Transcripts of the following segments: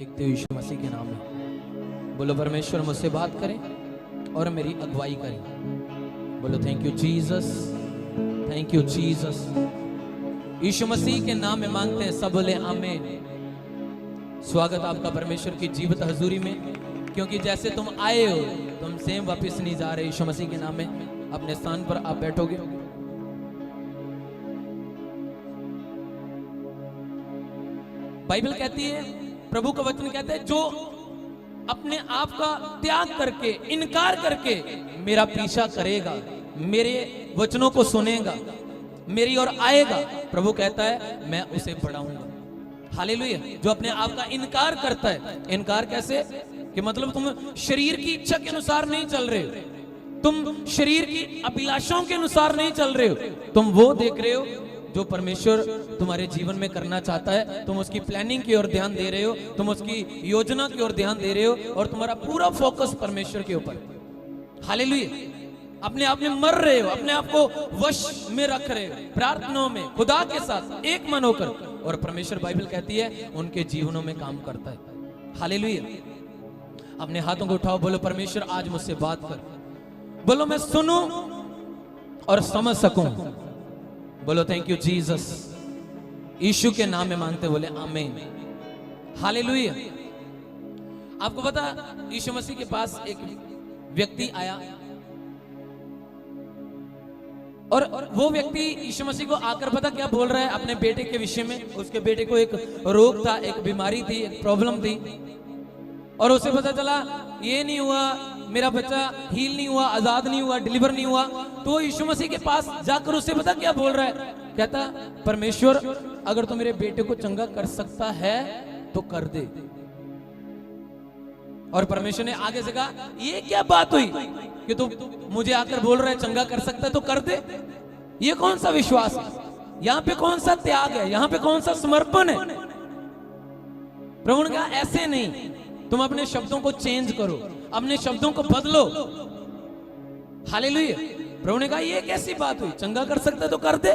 देखते हो यीशु मसीह के नाम में। बोलो परमेश्वर मुझसे बात करें और मेरी अगुवाई करें। बोलो thank you Jesus, thank you Jesus. यीशु मसीह के नाम में मांगते हैं, सब बोले आमीन। स्वागत आपका परमेश्वर की जीवित हजूरी में, क्योंकि जैसे तुम आए हो तुम सेम वापस नहीं जा रहे। यीशु मसीह के नाम में अपने स्थान पर आप बैठोगे। बाइबल कहती है, प्रभु का वचन कहता है, जो अपने आप का त्याग करके, इनकार करके मेरा पीछा करेगा, मेरे वचनों को सुनेगा, मेरी ओर आएगा, प्रभु कहता है मैं उसे बढ़ाऊंगा। हालेलुया। जो अपने आप का इनकार करता है, इनकार कैसे कि मतलब तुम शरीर की इच्छा के अनुसार नहीं चल रहे हो, तुम शरीर की अभिलाषाओं के अनुसार नहीं चल रहे हो, तुम वो देख रहे हो जो परमेश्वर तुम्हारे जीवन में करना चाहता है। तुम उसकी प्लानिंग की ओर ध्यान दे रहे हो, तुम उसकी योजना की ओर ध्यान दे रहे हो, और तुम्हारा पूरा फोकस परमेश्वर के ऊपर। हालेलुया। अपने आप में मर रहे हो, अपने आप को वश में रख रहे हो, प्रार्थनाओं में खुदा के साथ एक मन होकर, और परमेश्वर बाइबल कहती है उनके जीवनों में काम करता है। हालेलुया। अपने हाथों को उठाओ, बोलो परमेश्वर आज मुझसे बात कर। बोलो मैं सुनूं और समझ सकूं। बोलो थैंक यू जीसस। यीशु के नाम में मांगते बोले आमीन। हालेलुया। आपको पता, यीशु मसीह के पास एक व्यक्ति आया, और वो व्यक्ति यीशु मसीह को आकर पता क्या बोल रहा है अपने बेटे के विषय में। उसके बेटे को एक रोग था, एक बीमारी थी, एक प्रॉब्लम थी, और उसे पता चला ये नहीं हुआ, मेरा बच्चा हील नहीं हुआ, आजाद नहीं हुआ, डिलीवर नहीं हुआ। तो यीशु मसीह के पास जाकर उसे पता क्या बोल रहा है, कहता परमेश्वर अगर तू मेरे बेटे को चंगा कर सकता है तो कर दे। और परमेश्वर ने आगे से कहा, ये क्या बात हुई कि तू मुझे आकर बोल रहा है चंगा कर सकता है तो कर दे। ये कौन सा विश्वास है, यहाँ पे कौन सा त्याग है, यहाँ पे कौन सा समर्पण है। प्रभु ने कहा ऐसे नहीं, तुम अपने शब्दों को चेंज करो, अपने शब्दों को बदलो। हालेलुया। प्रभु ने कहा ये कैसी बात हुई, चंगा कर सकता है तो कर दे,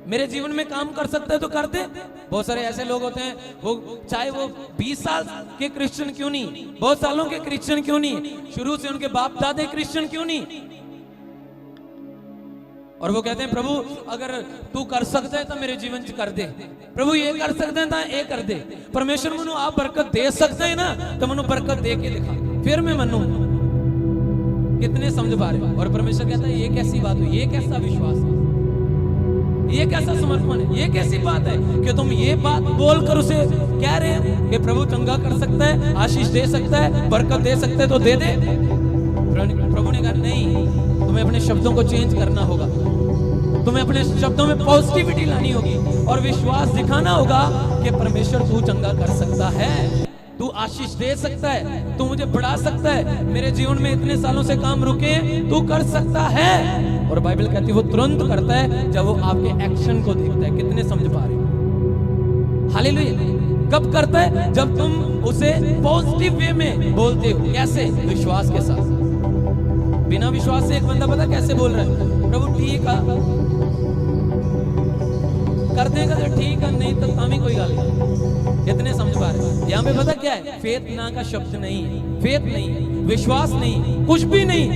मेरे जीवन में काम कर सकता है तो कर दे। बहुत सारे ऐसे लोग होते हैं, वो चाहे वो 20 साल के क्रिश्चियन क्यों नहीं, बहुत सालों के क्रिश्चियन क्यों नहीं, शुरू से उनके बाप दादे क्रिश्चियन क्यों नहीं, और वो कहते हैं प्रभु अगर तू कर सकता है तो मेरे जीवन च कर दे, प्रभु ये कर सकते हैं तो ये कर दे, परमेश्वर मनु आप बरकत दे सकते हैं ना तो मनु बरकत दे के दिखा, फिर मैं मनू। कितने समझ पा रहे हो। और परमेश्वर कहता है ये कैसी बात हुई, ये कैसा विश्वास है, ये कैसा समर्पण है, ये कैसी बात है कि तुम ये बात बोलकर उसे कह रहे हो कि प्रभु चंगा कर सकता है, आशीष दे सकता है, बरकत दे सकता है तो दे दे। प्रभु ने कहा नहीं, तुम्हें अपने शब्दों को चेंज करना होगा, तुम्हें अपने शब्दों में पॉजिटिविटी लानी होगी और विश्वास दिखाना होगा कि परमेश्वर तू चंगा कर सकता है, तू आशीष दे सकता है, तू मुझे बढ़ा सकता है, मेरे जीवन में इतने सालों से काम रुके, तू कर सकता है। और बाइबल कहती है वो तुरंत करता है जब वो आपके एक्शन को देखता है। कितने समझ पा रहे हो। हालेलुया। कब करता है, जब तुम उसे पॉजिटिव वे में बोलते हो। कैसे? विश्वास के साथ। बिना विश्वास से एक बंदा पता कैसे बोल रहा है, प्रभु ठीक है कर देगा तो ठीक है, नहीं तो तामी कोई गल नहीं। कितने समझ पा रहे। यहाँ पे पता क्या है, फेथ ना का शब्द नहीं है, फेथ नहीं है, विश्वास नहीं, कुछ भी नहीं।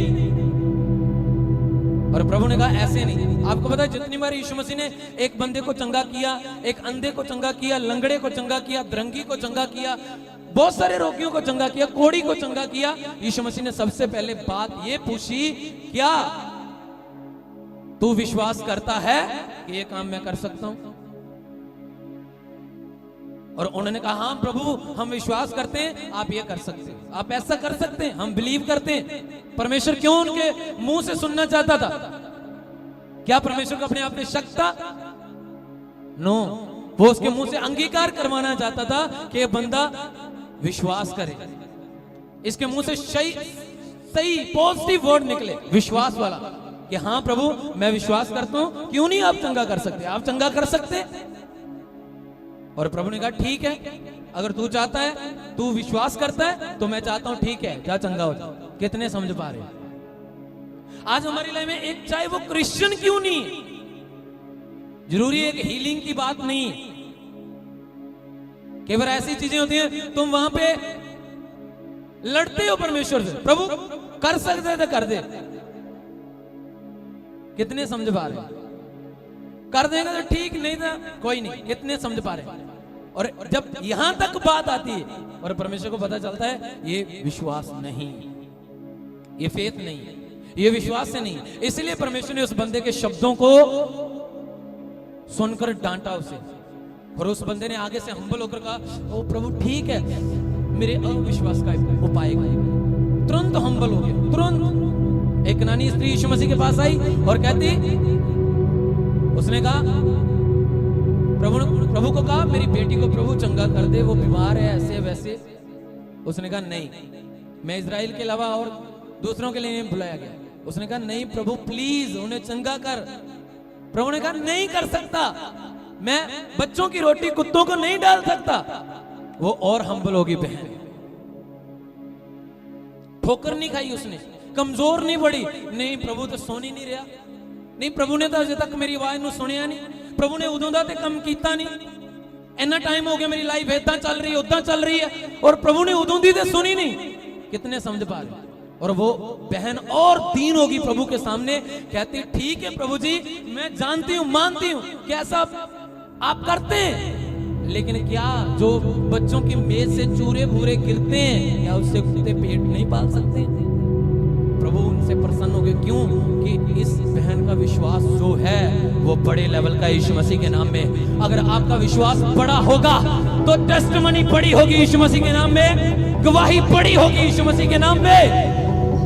और प्रभु ने कहा ऐसे नहीं। आपको पता है जितनी बार यीशु मसीह ने एक बंदे को चंगा किया, एक अंधे को चंगा किया, लंगड़े को चंगा किया, दरंगी को चंगा किया, बहुत सारे रोगियों को चंगा किया, कोढ़ी को चंगा किया, यीशु मसीह ने सबसे पहले बात ये पूछी, क्या तू विश्वास करता है कि ये काम मैं कर सकता हूं? और उन्होंने कहा हाँ प्रभु हम विश्वास करते हैं, आप ये कर सकते हैं, आप ऐसा कर सकते हैं, हम बिलीव करते हैं। परमेश्वर क्यों उनके मुंह से सुनना चाहता था? क्या परमेश्वर को अपने आप में शक था? नो, वो उसके मुंह से अंगीकार करवाना चाहता था कि ये बंदा विश्वास करे, इसके मुंह से सही पॉजिटिव वर्ड निकले, विश्वास वाला, कि हाँ प्रभु मैं विश्वास करता हूं, क्यों नहीं आप चंगा कर सकते, आप चंगा कर सकते। और प्रभु ने कहा ठीक है, अगर तू चाहता है, तू विश्वास करता है तो मैं चाहता हूं, ठीक है जा चंगा हो जाओ। कितने समझ पा रहे हैं। आज हमारी लाइफ में एक, चाहे वो क्रिश्चियन क्यों नहीं, जरूरी एक हीलिंग की बात नहीं है, कई बार ऐसी चीजें होती हैं, तुम वहां पे लड़ते हो परमेश्वर से, प्रभु कर सकते तो कर दे। कितने समझ पा रहे? कर देगा तो ठीक, नहीं था कोई नहीं। कितने समझ पा रहे? और जब यहां तक बात आती है और परमेश्वर को पता चलता है ये विश्वास नहीं, ये फेथ नहीं, ये विश्वास से नहीं। इसलिए परमेश्वर ने उस बंदे के शब्दों को सुनकर डांटा उसे, और उस बंदे ने आगे से हम्बल होकर कहा, ओ प्रभु ठीक है, मेरे अविश्वास का उपाय। तुरंत हम्बल हो गया, तुरंत। एक नानी स्त्री यीशु मसीह के पास आई और कहती, उसने कहा, प्रभु को कहा मेरी बेटी को प्रभु चंगा कर दे, वो बीमार है ऐसे वैसे। उसने कहा नहीं, मैं इजराइल के अलावा और दूसरों के लिए नहीं बुलाया गया। उसने कहा नहीं प्रभु प्लीज उन्हें चंगा कर। प्रभु ने कहा नहीं कर सकता, मैं बच्चों की रोटी कुत्तों को नहीं डाल सकता। वो और हम्बल होगी बहन, ठोकर नहीं खाई उसने, कमजोर नहीं पड़ी। नहीं प्रभु तो सुन ही नहीं रहा, नहीं प्रभु ने तो अजे तक मेरी आवाज ਨੂੰ ਸੁਣਿਆ नहीं, प्रभु ने उदों ਦਾ ਤੇ ਕੰਮ ਕੀਤਾ नहीं, इतना टाइम हो गया मेरी लाइफ इतना चल रही है उतना चल रही है, और प्रभु ने उदों दी तो सुनी नहीं। कितने समझ पा रहे? और वो बहन और दीन होगी प्रभु के सामने, कहती ठीक है प्रभु जी मैं जानती हूं मानती हूं कि ऐसा आप करते हैं, लेकिन क्या जो बच्चों की मेज से चूरे भूरे गिरते हैं क्या उससे कुत्ते पेट नहीं पाल सकते? प्रभु उनसे प्रसन्न हो गए। क्यों? कि इस बहन का विश्वास जो है वो बड़े लेवल का यीशु मसीह के नाम में। अगर आपका विश्वास बड़ा होगा तो टेस्टमनी बड़ी होगी यीशु मसीह के नाम में, गवाही बड़ी होगी यीशु मसीह के नाम में।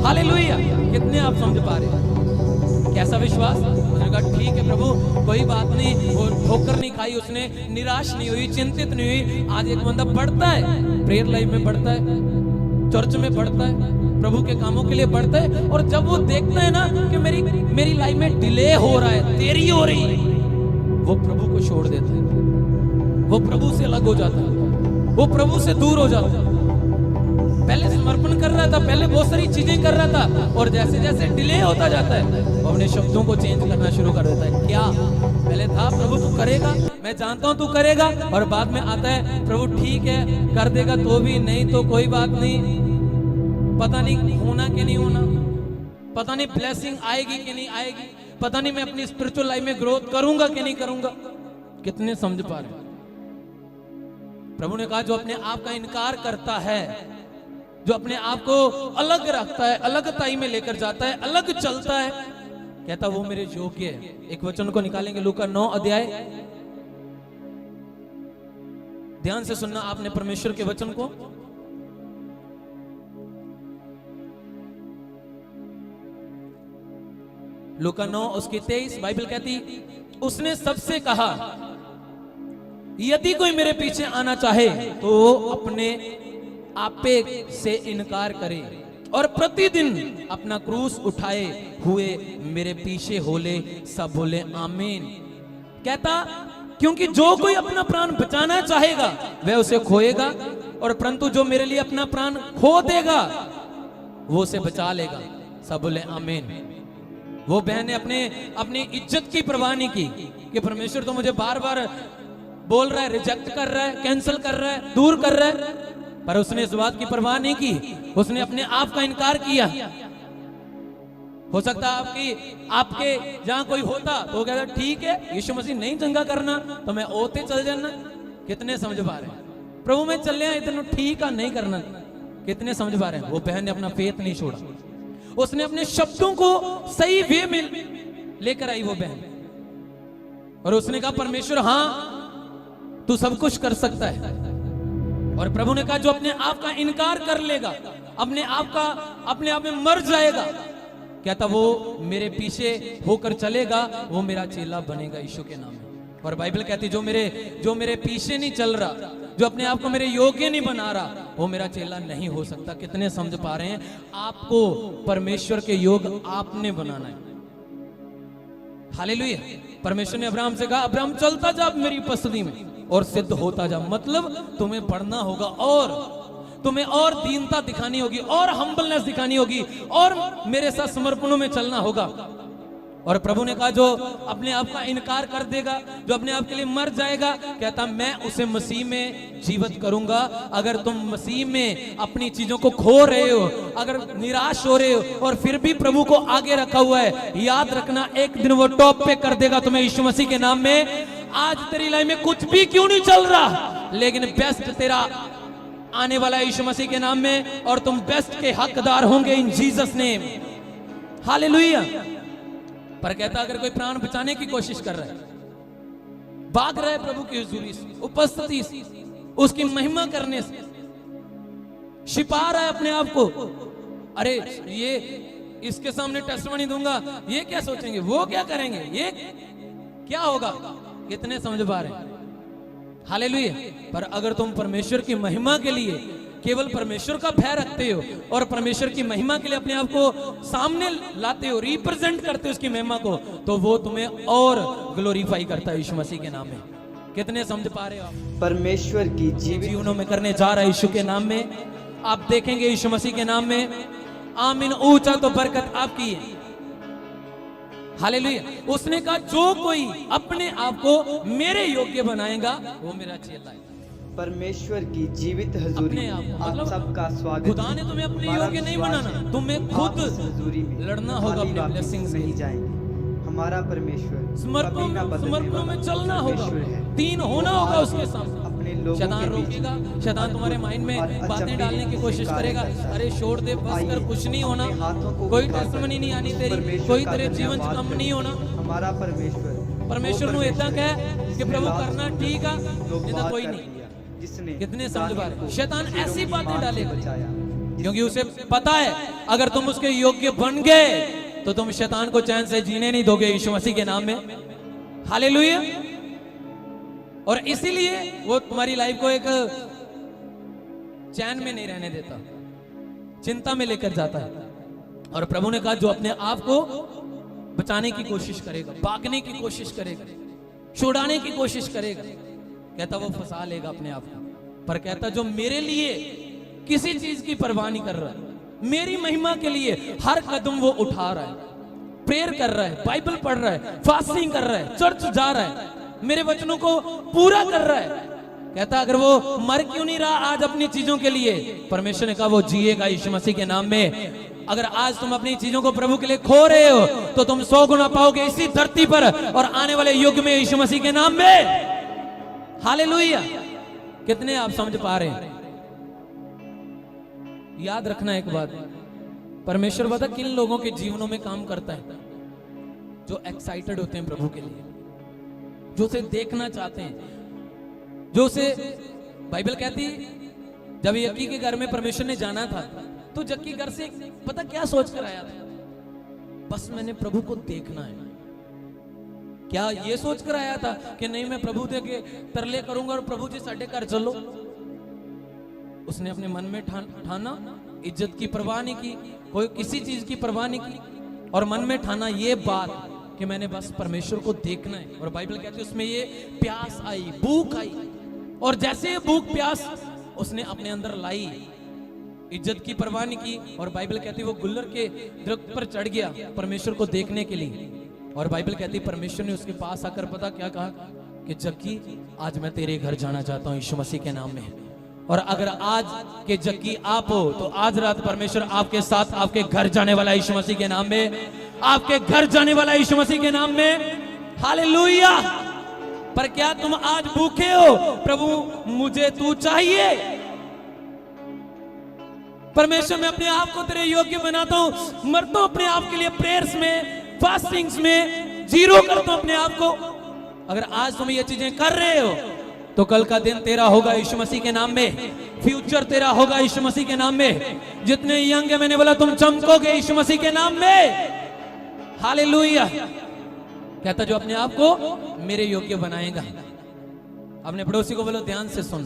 हालेलुया। कितने आप समझ पा रहे हैं? कैसा विश्वास? उसने कहा ठीक है प्रभु कोई बात नहीं, वो ठोकर नहीं खाई उसने, निराश नहीं हुई, चिंतित नहीं हुई। आज एक बंदा बढ़ता है, प्रेयर लाइफ में बढ़ता है, चर्च में बढ़ता है, प्रभु के कामों के लिए बढ़ता है, और जब वो देखता है ना कि मेरी लाइफ में डिले हो रहा है, देरी हो रही है, वो प्रभु को छोड़ देता है, वो प्रभु से अलग हो जाता है, वो प्रभु से दूर हो जाता है। पहले समर्पण कर रहा था, पहले बहुत सारी चीजें कर रहा था, और जैसे जैसे डिले होता जाता है वो अपने शब्दों को चेंज करना शुरू कर देता है। क्या पहले था प्रभु तू करेगा, मैं जानता हूं तू करेगा, और बाद में आता है प्रभु ठीक है कर देगा तो भी, नहीं तो कोई बात नहीं, पता नहीं होना कि नहीं होना, पता नहीं ब्लेसिंग आएगी कि नहीं आएगी, पता नहीं मैं अपनी स्पिरिचुअल लाइफ में ग्रोथ करूंगा कि नहीं करूंगा। कितने समझ पा रहे? प्रभु ने कहा जो अपने आप का इनकार करता है, जो अपने आप को अलग रखता है, अलगताई में लेकर जाता है, अलग चलता है, कहता वो मेरे योग्य है। एक वचन को निकालेंगे लूका 9 अध्याय, ध्यान से सुनना आपने परमेश्वर के वचन को। लूका 9 उसकी 23 बाइबल कहती, उसने सबसे कहा यदि कोई मेरे पीछे आना चाहे तो अपने आपे से इनकार करे और प्रतिदिन अपना क्रूस उठाए हुए मेरे पीछे होले। सब बोले आमीन। कहता क्योंकि जो कोई अपना प्राण बचाना चाहेगा वह उसे खोएगा, और परंतु जो मेरे लिए अपना प्राण खो देगा वो उसे बचा लेगा। सब बोले आमीन। वो बहन ने अपनी इज्जत की परवाह नहीं की कि परमेश्वर तो मुझे बार बार बोल रहा है, रिजेक्ट कर रहा है, कैंसिल कर रहा है, दूर कर रहा है, पर उसने इस बात की परवाह नहीं की, उसने अपने आप का इनकार किया। हो सकता है आपके जहां कोई होता तो कहता ठीक है यीशु मसीह नहीं चंगा करना तो मैं ओते चल जाना। कितने समझ पा रहे हैं? प्रभु में चल रहे इतना ठीक है नहीं करना। कितने समझ पा रहे हैं? वो बहन ने अपना फेथ नहीं छोड़ा, उसने अपने शब्दों को सही वे में लेकर आई वो बहन, और उसने कहा परमेश्वर हाँ तू सब कुछ कर सकता है। और प्रभु ने कहा जो अपने आप का इनकार कर लेगा, अपने आप में मर जाएगा, कहता वो मेरे पीछे होकर चलेगा, वो मेरा चेला बनेगा यीशु के नाम में। और बाइबल कहती जो मेरे पीछे नहीं चल रहा, जो अपने आप को मेरे योग्य नहीं बना रहा, वो मेरा चेला नहीं हो सकता। कितने समझ पा रहे हैं? आपको परमेश्वर के योग आपने बनाना है। हालेलुया। परमेश्वर ने अब्राहम से कहा अब्राहम चलता जा मेरी उपस्थिति में और सिद्ध होता जा, मतलब तुम्हें बढ़ना होगा और तुम्हें और दीनता दिखानी होगी और हम्बलनेस दिखानी होगी और मेरे साथ समर्पणों में चलना होगा। और प्रभु ने कहा जो अपने आप का इनकार कर देगा, जो अपने आप के लिए मर जाएगा, कहता मैं उसे मसीह में जीवित करूंगा। अगर तुम मसीह में अपनी चीजों को खो रहे हो, अगर निराश हो रहे हो और फिर भी प्रभु को आगे रखा हुआ है, याद रखना एक दिन वो टॉप पे कर देगा तुम्हें यीशु मसीह के नाम में। आज तेरी लाइफ में कुछ भी क्यों नहीं चल रहा, लेकिन बेस्ट तेरा आने वाला यीशु मसीह के नाम में, और तुम बेस्ट के हकदार होंगे इन जीसस नेम। हालेलुया। पर कहता अगर कोई प्राण बचाने की कोशिश कर रहा है, भाग रहा है प्रभु की हुजूरी से, उपस्थिति से, उसकी महिमा करने से, छिपा रहा है अपने आप को, अरे ये इसके सामने टेस्टिमनी दूंगा, ये क्या सोचेंगे, वो क्या करेंगे, ये क्या होगा, कितने समझ पा रहे हैं। हालेलुया। पर अगर तुम परमेश्वर की महिमा के लिए केवल परमेश्वर का भय रखते हो और परमेश्वर की महिमा के लिए अपने आप को सामने लाते हो, रिप्रेजेंट करते हो उसकी महिमा को, तो वो तुम्हें और ग्लोरीफाई करता है यीशु मसीह के नाम में। कितने समझ पा रहे हो आप? परमेश्वर की जीवनों में करने जा रहा है यीशु के नाम में। आप देखेंगे यीशु मसीह के नाम में, आमीन, ऊंचा तो बरकत आपकी है। हालेलुया। उसने कहा जो कोई अपने आप को मेरे योग्य बनाएगा वो मेरा चेला है। परमेश्वर की जीवित हजूरी में आप सबका स्वागत। खुदा ने तुम्हें अपने योग्य नहीं बनाना, तुम्हें खुद हजूरी में लड़ना होगा अपने ब्लेसिंग्स के लिए। जाएंगे। हमारा परमेश्वर समर्पण में चलना होगा, तीन होना होगा उसके सामने। अपने लोगों शैतान रोकेगा, शैतान तुम्हारे माइंड में बातें डालने की कोशिश करेगा, अरे छोड़ दे, बस कर, कुछ नहीं होना, कोई टेस्टिमनी नहीं आनी तेरी, कोई तेरे जीवन से कम नहीं होना। हमारा परमेश्वर नु इतना कहे कि प्रभु करना ठीक है, नहीं कोई नहीं। जिसने कितने समझ पा रहे? शैतान ऐसी बातें डालेगा क्योंकि उसे पता है अगर तुम उसके योग्य बन गए तो तुम शैतान को चैन से जीने नहीं दोगे यीशु मसीह के नाम में। हालेलुया। और इसीलिए वो तुम्हारी लाइफ को एक चैन में नहीं रहने देता, चिंता में लेकर जाता है। और प्रभु ने कहा जो अपने आप को बचाने की कोशिश करेगा, भागने की कोशिश करेगा, छुड़ाने की कोशिश करेगा, कहता वो फंसा लेगा अपने आप को। पर कहता जो मेरे लिए किसी चीज की परवाह नहीं कर रहा है, मेरी महिमा के लिए हर कदम वो उठा रहा है, प्रेयर कर रहा है, बाइबल पढ़ रहा है, फास्टिंग कर रहा है, चर्च जा रहा है, मेरे वचनों को पूरा कर रहा है, कहता अगर वो मर क्यों नहीं रहा आज अपनी चीजों के लिए। परमेश्वर ने कहा वो जिएगा यीशु मसीह के नाम में। अगर आज तुम अपनी चीजों को प्रभु के लिए खो रहे हो तो तुम 100 गुना पाओगे इसी धरती पर और आने वाले युग में यीशु मसीह के नाम में। हालेलुया। कितने आप समझ पा रहे हैं? याद रखना एक बात, परमेश्वर पता किन लोगों के जीवनों में काम करता है? जो एक्साइटेड होते हैं प्रभु के लिए, जो उसे देखना चाहते हैं, जो उसे, बाइबल कहती जब यक्की के घर में परमेश्वर ने जाना था तो जक्की घर से पता क्या सोच कर आया था? बस मैंने प्रभु को देखना है। क्या ये सोच कर आया था कि नहीं मैं प्रभु दे के तरले करूंगा और प्रभु जी साढ़े घर चलो? उसने अपने मन में ठाना, इज्जत की परवाह नहीं की, कोई किसी चीज की परवाह नहीं की, और मन में ठाना ये बात कि मैंने बस परमेश्वर को देखना है। और बाइबल कहती है उसमें ये प्यास आई, भूख आई, और जैसे ये भूख प्यास उसने अपने अंदर लाई, इज्जत की परवाह नहीं की, और बाइबल कहती है वो गुल्लर के दरख्त पर चढ़ गया परमेश्वर को देखने के लिए। और बाइबल कहती है परमेश्वर ने उसके पास आकर पता क्या कहा कि जक्की आज मैं तेरे घर जाना चाहता हूं यीशु मसीह के नाम में। और अगर आज के जक्की आप हो तो आज रात परमेश्वर आपके साथ आपके घर जाने वाला यीशु मसीह के नाम में, आपके घर जाने वाला यीशु मसीह के नाम में। हालेलुया। पर क्या तुम आज भूखे हो? प्रभु मुझे तू चाहिए। परमेश्वर मैं अपने आप को तेरे योग्य बनाता हूं, मरता हूं अपने आप के लिए, प्रेयर्स में, फास्टिंग्स में जीरो करता हूं अपने आप को। अगर आज तुम ये चीजें कर रहे हो तो कल का दिन तेरा होगा यीशु मसीह के नाम में, फ्यूचर तेरा होगा यीशु मसीह के नाम में। जितने यंग है मैंने बोला तुम चमकोगे यीशु मसीह के नाम में। हालेलुया। कहता जो अपने आप को मेरे योग्य बनाएगा। अपने पड़ोसी को बोलो ध्यान से सुन,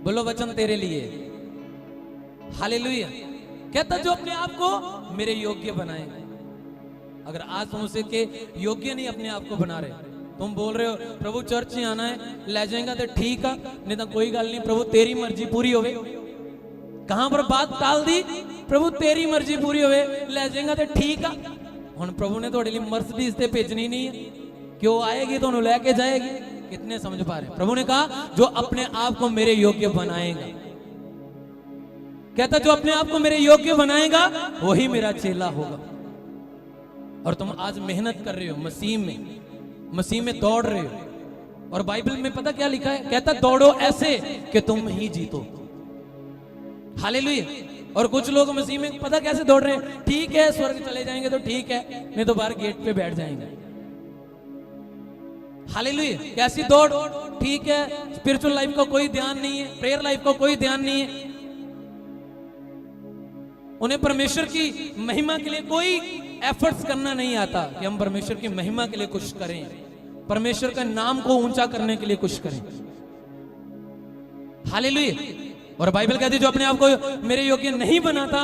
बोलो वचन तेरे लिए। हालेलुया। कहता जो अपने आप को मेरे योग्य बनाएगा। अगर आज तुम उसे के योग्य नहीं अपने आप को बना रहे, तुम बोल रहे हो प्रभु चर्च ही आना है, ले जाएगा तो ठीक है, नहीं तो कोई गल नहीं, प्रभु तेरी मर्जी पूरी होवे। कहां पर बात टाल दी, प्रभु तेरी मर्जी पूरी होवे, ले जाएगा तो ठीक आ। हुण प्रभु ने थोड़े लिए मर्सिडीज ते भेजनी नहीं है, क्यों आएगी तो उन्हें लेके जाएगी। कितने समझ पा रहे हैं? प्रभु ने कहा जो अपने आप को मेरे योग्य बनाएगा, कहता जो अपने आप को मेरे योग्य बनाएगा वही मेरा चेला होगा। और तुम आज मेहनत कर रहे हो मसीह में दौड़ रहे हो, और बाइबल में पता क्या लिखा है? कहता दौड़ो ऐसे कि तुम ही जीतो। हालेलुया। और कुछ लोग मसीह में पता कैसे दौड़ रहे हैं? ठीक है स्वर्ग चले जाएंगे तो ठीक है, नहीं तो बाहर गेट पे बैठ जाएंगे। हालेलुया। कैसी दौड़? ठीक है, स्पिरिचुअल लाइफ का कोई ध्यान नहीं है, प्रेयर लाइफ का कोई ध्यान नहीं है, उन्हें परमेश्वर की महिमा के लिए कोई एफर्ट्स करना नहीं आता कि हम परमेश्वर की महिमा के लिए कुछ करें, परमेश्वर का नाम को ऊंचा करने के लिए कुछ करें। हालेलुया। और बाइबल कहती है जो अपने आप को मेरे योग्य नहीं बनाता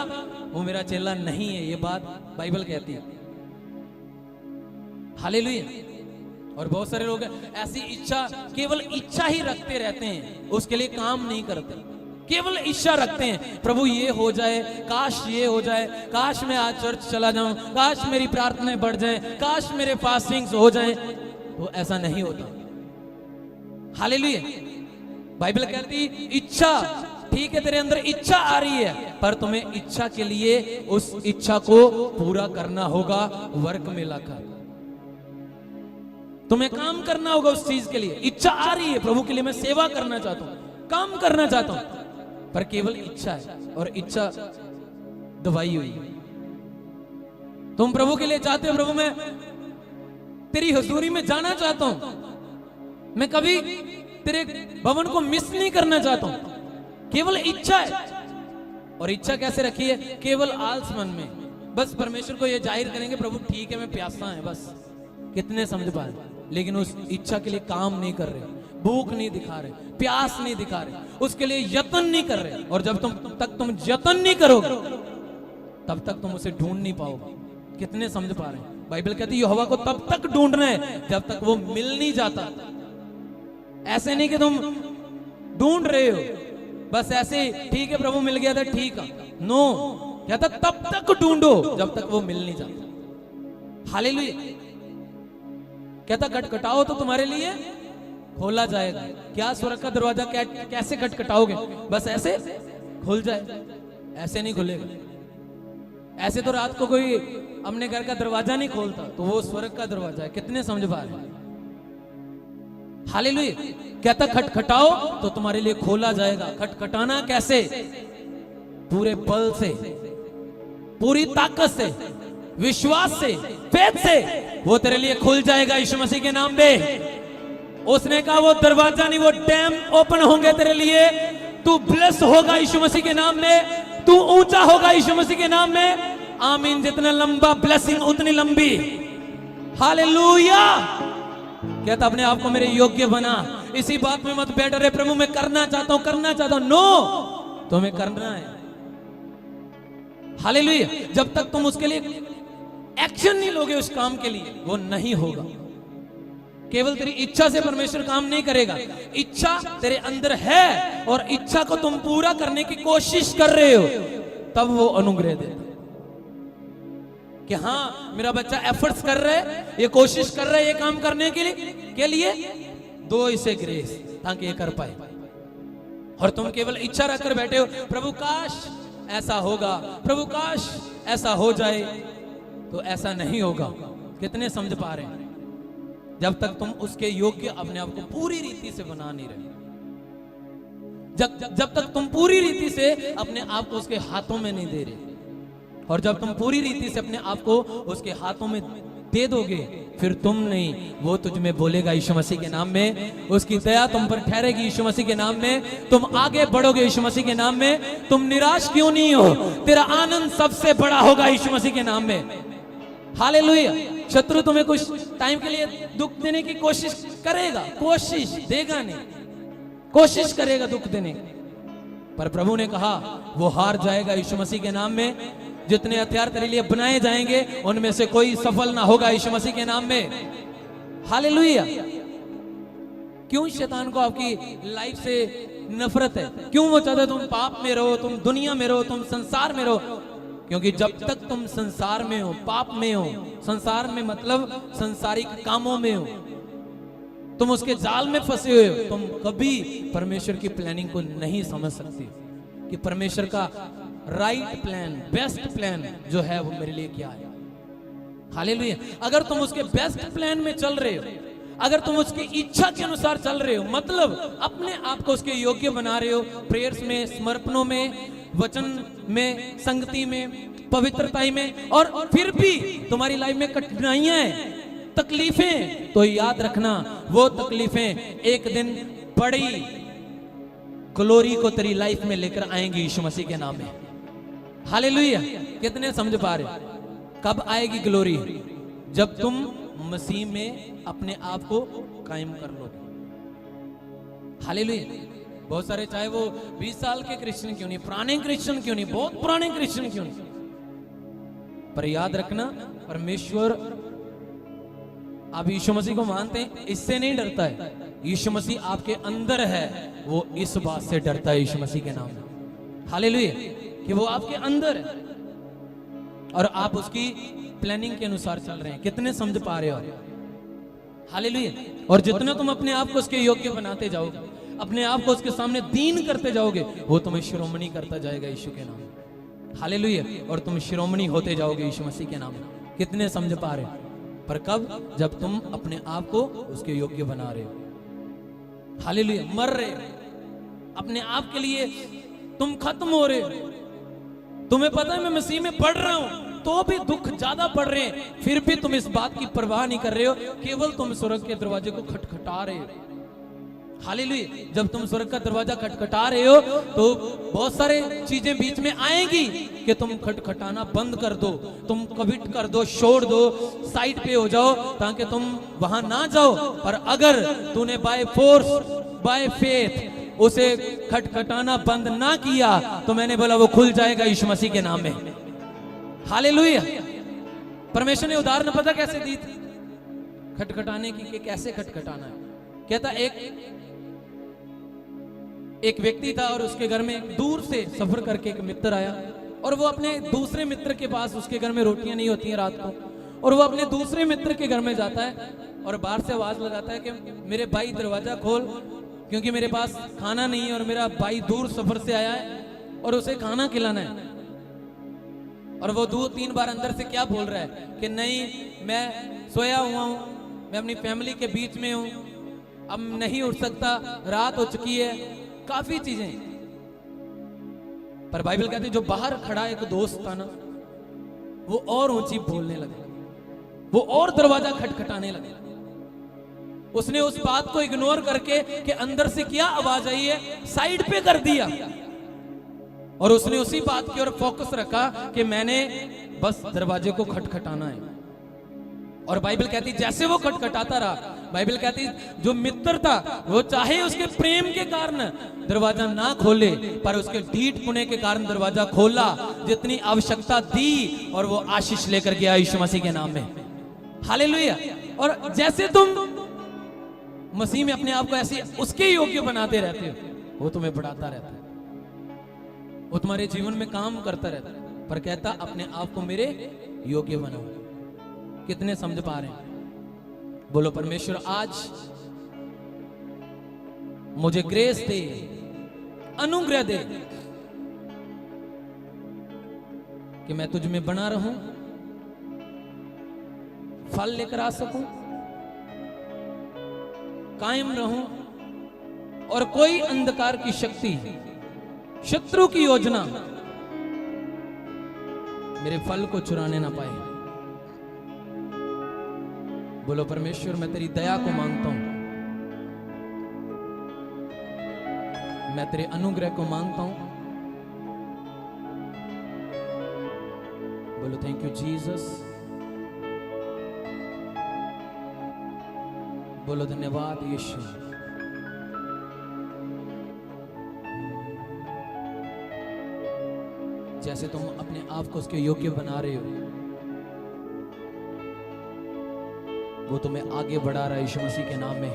वो मेरा चेला नहीं है। ये बात बाइबल कहती है। हालेलुया। और बहुत सारे लोग ऐसी इच्छा, केवल इच्छा ही रखते रहते हैं, उसके लिए काम नहीं करते, केवल इच्छा रखते हैं प्रभु ये हो जाए, काश ये हो जाए, काश मैं आज चर्च चला जाऊं, काश मेरी प्रार्थनाएं बढ़ जाएं, काश मेरे फास्टिंग्स हो जाएं। तो ऐसा नहीं होता। हालेलुया। बाइबल कहती इच्छा, ठीक है तेरे अंदर इच्छा आ रही है, पर तुम्हें इच्छा के लिए उस इच्छा को पूरा करना होगा वर्क में लाकर। तुम्हें काम करना होगा उस चीज के लिए। इच्छा आ रही है प्रभु के लिए, मैं सेवा करना चाहता हूं, काम करना चाहता हूं, पर केवल इच्छा है, और इच्छा दवाई हुई है। तुम प्रभु के लिए चाहते हो, प्रभु मैं तेरी हजूरी में जाना चाहता हूं, मैं कभी तेरे भवन को मिस नहीं करना चाहता हूं, केवल इच्छा है। और इच्छा कैसे रखी है? केवल आलस मन में, बस परमेश्वर को ये जाहिर करेंगे प्रभु ठीक है मैं प्यासा है बस। कितने समझ पा रहे? लेकिन उस इच्छा के लिए काम नहीं कर रहे, भूख नहीं दिखा रहे, प्यास नहीं दिखा रहे, उसके लिए यत्न नहीं कर रहे। और जब तुम यत्न नहीं करोगे तब तक तुम उसे ढूंढ नहीं पाओगे। कितने समझ पा रहे हैं? बाइबल कहती है यहोवा को तब तक ढूंढना है जब तक वो मिल नहीं जाता। ऐसे नहीं कि तुम ढूंढ रहे हो बस ऐसे ठीक है प्रभु मिल गया था ठीक है, नो, कहता तब तक ढूंढो जब तक वो मिल नहीं जाता। हालेलुया। कहता खटखटाओ तो तुम्हारे लिए खोला जाएगा। क्या स्वर्ग का दरवाजा कैसे खटखटाओगे? बस ऐसे खुल जाए, ऐसे नहीं खुलेगा। ऐसे तो रात को कोई अपने घर का दरवाजा नहीं खोलता, तो वो स्वर्ग का दरवाजा है। कितने समझ पा रहे हैं? हालेलुया। कहता खटखटाओ तो तुम्हारे लिए खोला जाएगा। खटखटाना कैसे? पूरे बल से, पूरी ताकत से, विश्वास से, फेथ से वो तेरे लिए खुल जाएगा यीशु मसीह के नाम में। उसने कहा वो दरवाजा नहीं, वो डैम ओपन होंगे तेरे लिए। तू ब्लेस होगा यीशु मसीह के नाम में, तू ऊंचा होगा यीशु मसीह के नाम में। आमीन। जितना लंबा ब्लेसिंग उतनी लंबी। हालेलुया। कहता अपने आप को मेरे योग्य बना। इसी बात में मत बैठ रहे प्रभु मैं करना चाहता हूं, करना चाहता हूं। नो, तुम्हें करना है। हालेलुया। जब तक तुम उसके लिए एक्शन नहीं लोगे उस काम के लिए, वो नहीं होगा। केवल तेरी इच्छा से परमेश्वर काम नहीं करेगा। इच्छा तेरे अंदर है और इच्छा को तुम पूरा करने की कोशिश कर रहे हो, तब वो अनुग्रह देता कि हाँ मेरा बच्चा एफर्ट्स कर रहा है, ये कोशिश कर रहा है ये काम करने के लिए दो इसे ग्रेस ताकि ये कर पाए। और तुम केवल इच्छा रखकर बैठे हो प्रभु काश ऐसा होगा, प्रभु काश ऐसा हो जाए, तो ऐसा नहीं होगा। कितने समझ पा रहे हैं? जब तक तुम उसके योग्य अपने आप को पूरी रीति से बना नहीं रहे, जब तक तुम पूरी रीति से अपने आप को उसके हाथों में नहीं दे रहे, और जब तुम पूरी रीति से अपने आप को उसके हाथों में दे दोगे, फिर तुम नहीं, वो तुझ में बोलेगा यीशु मसीह के नाम में। उसकी दया तुम पर ठहरेगी यीशु मसीह के नाम में। तुम आगे बढ़ोगे यीशु मसीह के नाम में। तुम निराश क्यों नहीं हो? तेरा आनंद सबसे बड़ा होगा यीशु मसीह के नाम में। हालेलुया। शत्रु तुम्हें कुछ टाइम के लिए दुख देने की कोशिश करेगा, कोशिश देगा नहीं, कोशिश करेगा दुख देने, पर प्रभु ने कहा वो हार जाएगा यीशु मसीह के नाम में। जितने हथियार तेरे लिए बनाए जाएंगे उनमें से कोई सफल ना होगा यीशु मसीह के नाम में। हालेलुया। क्यों शैतान को आपकी लाइफ से नफरत है। क्यों वो चाहता है तुम पाप में रहो, तुम दुनिया में रहो, तुम संसार में रहो? क्योंकि जब तक तुम संसार में हो, पाप में हो, संसार में मतलब संसारिक कामों में हो, तुम उसके जाल में फंसे हुए हो, तुम कभी परमेश्वर की प्लानिंग को नहीं समझ सकते कि परमेश्वर का राइट प्लान, बेस्ट प्लान जो है वो मेरे लिए क्या है। हालेलुया। अगर तुम उसके बेस्ट प्लान में चल रहे हो, अगर तुम उसकी इच्छा के अनुसार चल रहे हो, मतलब अपने आप को उसके योग्य बना रहे हो, प्रेयर्स में, समर्पणों में, वचन में, संगति में, पवित्रता में, और फिर भी तुम्हारी लाइफ में कठिनाइयां हैं, तकलीफें, तो याद रखना वो तकलीफें एक दिन बड़ी ग्लोरी को तेरी लाइफ में लेकर आएंगी यीशु मसीह के नाम में। हालेलुया। कितने समझ पा रहे? कब आएगी ग्लोरी? जब तुम मसीह में अपने आप को कायम कर लोगे। हालेलुया। बहुत सारे, चाहे वो 20 साल के क्रिश्चियन क्यों नहीं, पुराने क्रिश्चियन क्यों नहीं, बहुत पुराने क्रिश्चियन क्यों नहीं, पर याद रखना परमेश्वर, आप यीशु मसीह को मानते हैं, इससे नहीं डरता है। यीशु मसीह आपके अंदर है, वो इस बात से डरता है यीशु मसीह के नाम में। हालेलुया। कि वो आपके अंदर है और आप उसकी प्लानिंग के अनुसार चल रहे हैं। कितने समझ पा रहे हो? हालेलुया। और जितना तुम अपने आप को उसके योग्य बनाते जाओगे, अपने आप को उसके सामने दीन करते जाओगे, वो तुम्हें शिरोमणि करता जाएगा यीशु के नाम में। हालेलुया। और तुम शिरोमणि होते जाओगे यीशु मसीह के नाम में। कितने समझ पा रहे हो? पर कब? जब तुम अपने आप को उसके योग्य बना रहे हो। हालेलुया। मर रहे हो अपने आप के लिए, तुम खत्म हो रहे हो। तुम्हें पता है मैं मसीह में पढ़ रहा हूं, तो भी दुख ज्यादा पड़ रहे हैं, फिर भी तुम इस बात की परवाह नहीं कर रहे हो, केवल तुम स्वर्ग के दरवाजे को खटखटा रहे हो। हालेलुया। जब तुम स्वर्ग का दरवाजा खटखटा रहे हो तो बहुत सारे चीजें बीच में आएंगी कि तुम खटखटाना बंद कर दो, तुम कमिट कर दो, छोड़ दो, साइड पे हो जाओ, ताकि तुम वहां ना जाओ। पर अगर तूने बाय फोर्स, बाय फेथ उसे खटखटाना बंद ना किया, तो मैंने बोला वो खुल जाएगा यीशु मसीह के नाम में। हालेलुया। परमेश्वर ने उदाहरण पता कैसे दी थी खटखटाने की, कि कैसे खटखटाना है। कहता एक व्यक्ति था और उसके घर में दूर से सफर करके एक मित्र आया, और वो अपने दूसरे मित्र के पास, उसके घर में रोटियां नहीं होती हैं रात को, और वो अपने दूसरे मित्र के घर में जाता है और बाहर से आवाज लगाता है कि मेरे भाई दरवाजा खोल, क्योंकि मेरे पास खाना नहीं है और मेरा भाई दूर सफर से आया है और उसे खाना खिलाना है। और वो 2-3 बार अंदर से क्या बोल रहा है कि नहीं, मैं सोया हुआ हूं, मैं अपनी फैमिली के बीच में हूं, अब नहीं उठ सकता, रात हो चुकी है, काफी चीजें। पर बाइबल कहती है जो बाहर खड़ा एक दोस्त था ना, वो और ऊंची बोलने लगा, वो और दरवाजा खटखटाने लगा। उसने उस बात को इग्नोर करके कि अंदर से क्या आवाज आई है, साइड पे कर दिया, और उसने उसी बात की ओर फोकस रखा कि मैंने बस दरवाजे को खटखटाना है। और बाइबल कहती जैसे वो खटखटाता रहा, बाइबल कहती जो मित्र था वो चाहे उसके प्रेम के कारण दरवाजा ना खोले, पर उसके ढीठ पुणे के कारण दरवाजा खोला, जितनी आवश्यकता दी, और वो आशीष लेकर गया यीशु मसीह के नाम में। हालेलुया। और जैसे तुम मसीह में अपने आप को ऐसे उसके योग्य बनाते रहते हो, वो तुम्हें बढ़ाता रहता है, वो तुम्हारे जीवन में काम करता रहता है। पर कहता अपने आप को मेरे योग्य बनाओ। कितने समझ पा रहे हैं? बोलो परमेश्वर आज मुझे ग्रेस दे, अनुग्रह दे कि मैं तुझ में बना रहूं, फल लेकर आ सकूं, कायम रहूं, और कोई अंधकार की शक्ति, शत्रु की योजना मेरे फल को चुराने ना पाए। बोलो परमेश्वर मैं तेरी दया को मांगता हूं, मैं तेरे अनुग्रह को मांगता हूं। बोलो थैंक यू जीसस। बोलो धन्यवाद यीशु। जैसे तुम अपने आप को उसके योग्य बना रहे हो, वो तुम्हें आगे बढ़ा रहा है यीशु मसीह के नाम में।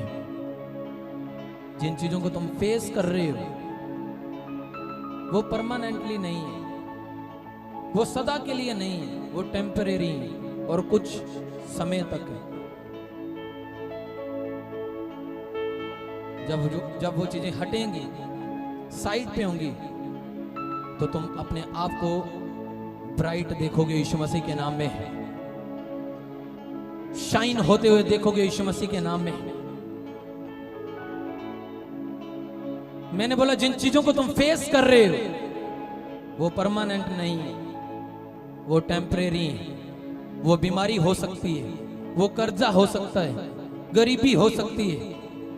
जिन चीजों को तुम फेस कर रहे हो वो परमानेंटली नहीं है, वो सदा के लिए नहीं है, वो टेम्परेरी और कुछ समय तक है। जब वो चीजें हटेंगी, साइड पे होंगी, तो तुम अपने आप को ब्राइट देखोगे यीशु मसीह के नाम में, शाइन होते हुए देखोगे यीशु मसीह के नाम में। मैंने बोला जिन चीजों को तुम फेस कर रहे हो वो परमानेंट नहीं है, वो टेम्परेरी है। वो बीमारी हो सकती है, वो कर्जा हो सकता है, गरीबी हो सकती है,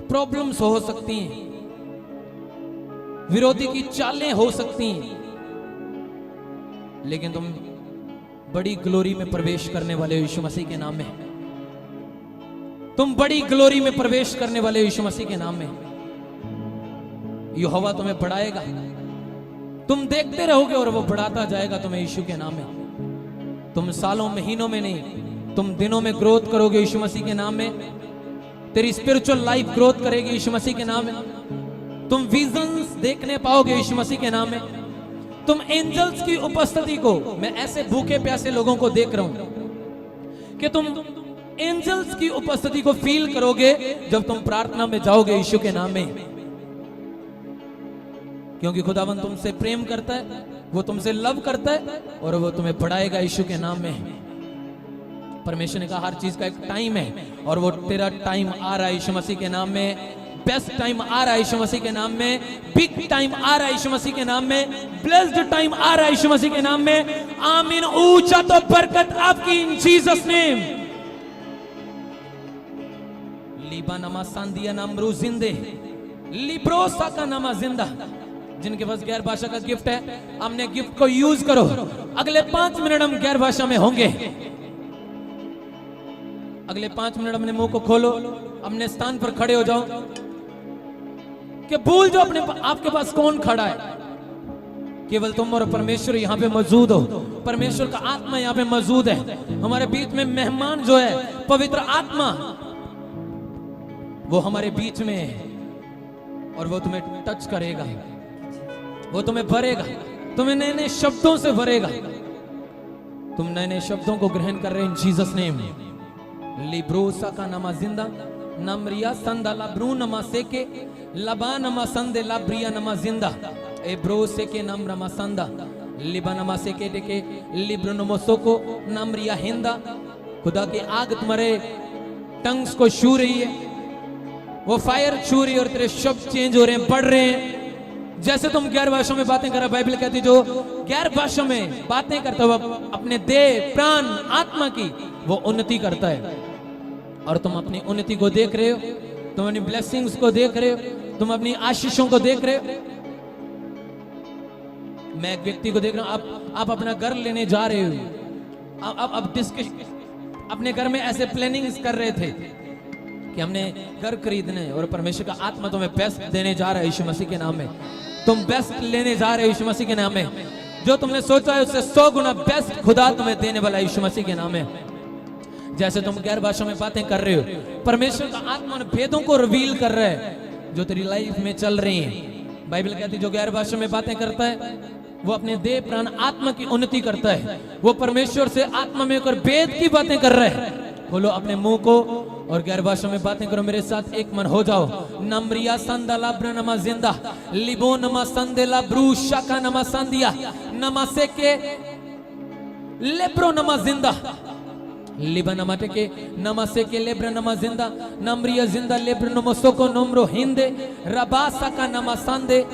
प्रॉब्लम्स हो सकती हैं, विरोधी की चालें हो सकती हैं, लेकिन तुम बड़ी ग्लोरी में प्रवेश करने वाले हो यीशु मसीह के नाम में। तुम बड़ी ग्लोरी में प्रवेश करने वाले हो यीशु मसीह के नाम में। यहोवा तुम्हें बढ़ाएगा, तुम देखते रहोगे और वो बढ़ाता जाएगा तुम्हें यीशु के नाम में। तुम सालों महीनों में नहीं, तुम दिनों में ग्रोथ करोगे यीशु मसीह के नाम में। तेरी स्पिरिचुअल लाइफ ग्रोथ करेगी यीशु मसीह के नाम में। तुम विजन्स देखने पाओगे यीशु मसीह के नाम में। तुम एंजल्स की उपस्थिति को, मैं ऐसे भूखे प्यासे लोगों को देख रहा हूं कि तुम एंजल्स की उपस्थिति को फील करोगे जब तुम प्रार्थना में जाओगे यीशु के नाम में, क्योंकि खुदावन तुमसे प्रेम करता है, वो तुमसे लव करता है और वो तुम्हें बढ़ाएगा यीशु के नाम में। परमेश्वर ने कहा हर चीज का एक टाइम है और वो तेरा टाइम आ रहा है यीशु मसीह के नाम में। बेस्ट टाइम आ रहा है यीशु मसीह के नाम में, बिग टाइम आ रहा है यीशु मसीह के नाम में, ब्लेस्ड टाइम आ रहा है यीशु मसीह के नाम में। आमीन। ऊंचा तो बरकत आपकी इन जीसस नेम। लीबा नमा सांदिया नामरू जिंदे, लिब्रोसा का नामा जिंदा। जिनके पास गैर भाषा का गिफ्ट है, हमने गिफ्ट को यूज करो। अगले 5 मिनट हम गैर भाषा में होंगे। अगले 5 मिनट अपने मुंह को खोलो, अपने स्थान पर खड़े हो जाओ कि भूल जो अपने आपके पास कौन खड़ा है। केवल तुम और परमेश्वर यहाँ पे मौजूद हो। परमेश्वर का आत्मा यहाँ पे मौजूद है। हमारे बीच में मेहमान जो है, पवित्र आत्मा, वो हमारे बीच में है और वो तुम्हें टच करेगा, वो तुम्हें भरेगा, तुम्हें नए नए शब्दों से भरेगा। तुम नए नए शब्दों को ग्रहण कर रहे हैं इन जीसस नेम। लिब्रोसा का नमा जिंदा, नमरिया संदा लाब्रू नमा सेके, लबा नमा संदे लाब्रिया नमा जिंदा, एब्रो सेके नम रमा संदा, लिबा नमा सेके देके लिब्रो नमो सोको नमरिया हिंदा। खुदा की आग तुम्हारे टंग्स को छू रही है, वो फायर छू रही है और तेरे शब्द चेंज हो रहे हैं, बढ़ रहे हैं। जैसे तुम गैर भाषा में बातें कर रहे, बाइबल कहती है जो गैर भाषा में बातें करता हुआ अपने देह प्राण आत्मा की वो उन्नति करता है। और तुम अपनी उन्नति को देख रहे हो, तुम अपनी ब्लेसिंग्स को देख रहे हो, तुम अपनी आशीषों को देख रहे हो। मैं एक व्यक्ति को देख रहा हूं, आप अपना घर लेने जा रहे हो। अब अपने घर में ऐसे प्लानिंग्स कर रहे थे कि हमने घर खरीदने, और परमेश्वर का आत्मा तुम्हें बेस्ट देने जा रहा है यीशु मसीह के नाम में। तुम बेस्ट लेने जा रहे हो यीशु मसीह के नाम में। जो तुमने सोचा है उससे 100 गुना बेस्ट खुदा तुम्हें देने वाला है यीशु मसीह के नाम में। जैसे तुम गैर भाषा में बातें कर रहे हो, परमेश्वर का आत्मा उन भेदों को रिवील कर रहा है जो तेरी लाइफ में चल रही हैं। बाइबल कहती है जो गैर भाषा में बातें करता है वो अपने देह प्राण आत्मा की उन्नति करता है। वो परमेश्वर से आत्मा में होकर भेद की बातें कर रहा है। खोलो अपने मुंह को और गैर भाषा में बातें करो। मेरे साथ एक मन हो जाओ। नमरिया संदा लाब्रा नमा जिंदा, लिबो नमा संदेला ब्रू शाका नमा संदिया, नमा सेके लेब्रो नमा जिंदा, लिबा नमा टेके नमा सेके लेब्रा नमा जिंदा, नमरिया जिंदा लेब्रो नमा सोको नमरो हिंदे, रबा साका नमा संदे,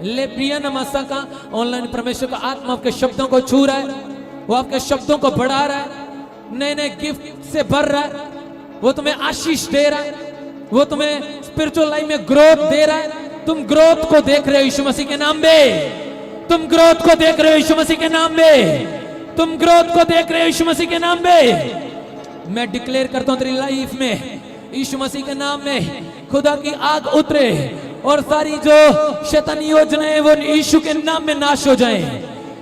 लेब्रिया नमा साका। ऑनलाइन परमेश्वर का आत्मा आपके शब्दों को छू रहा है, वो आपके शब्दों को बढ़ा रहा है, नए नए गिफ्ट से भर रहा है, वो तुम्हें आशीष दे रहा है, वो तुम्हें स्पिरिचुअल लाइफ में ग्रोथ दे रहा है। तुम ग्रोथ को देख रहे हो यीशु मसीह के नाम में। तुम ग्रोथ को देख रहे हो यीशु मसीह के नाम में। तुम ग्रोथ को देख रहे हो यीशु मसीह के नाम में। मैं डिक्लेयर करता हूं तेरी लाइफ में यीशु मसीह के नाम में खुदा की आग उतरे और सारी जो शैतानी योजनाएं वो यीशु के नाम में नाश हो जाएं।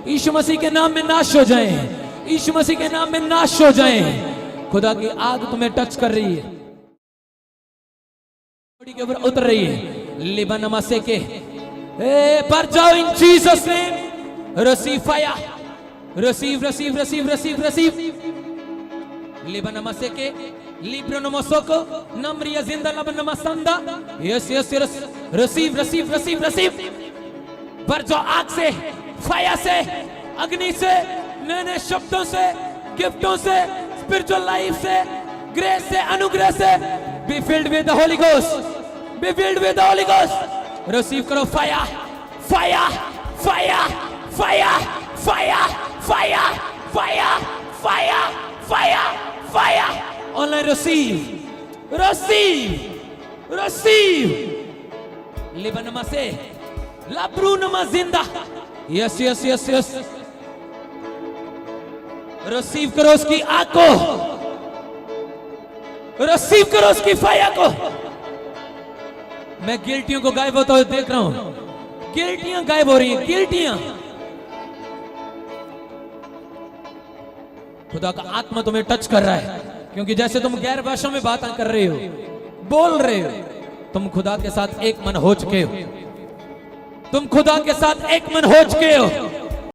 यीशु मसीह के नाम में नाश हो जाएं। यीशु मसीह के नाम में नाश हो जाएं। खुदा की आग तुम्हें टच कर रही है, बॉडी के ऊपर उतर रही है। लिबनमसे के पर जाओ in Jesus name, receive fire, receive receive receive receive receive लिबनमसे के लिब्रनमसोको नम्रिया जिंदा लबनमसंदा, yes yes yes, receive receive receive receive. पर जो आग से, फायर से, अग्नि से, नए नए शब्दों से, गिफ्टों से, स्पिरिचुअल लाइफ से, ग्रेस से, अनुग्रह से, be filled with the holy ghost, be filled with the holy ghost. Receive करो fire fire fire fire fire fire fire fire fire fire. Online receive receive receive लिबनमा से लाब्रूनमा जिंदा, yes yes yes yes. Receive करो उसकी आग को, receive करो उसकी फायर को। मैं गिल्टियों को गायब होता हुआ देख रहा हूं, गिल्टियां गायब हो रही हैं, गिल्टियां। खुदा का आत्मा तुम्हें टच कर रहा है, क्योंकि जैसे तुम गैर भाषा में बातें कर रहे हो, बोल रहे हो, तुम खुदा के साथ एक मन हो चुके हो, तुम खुदा के साथ एक मन हो चुके हो।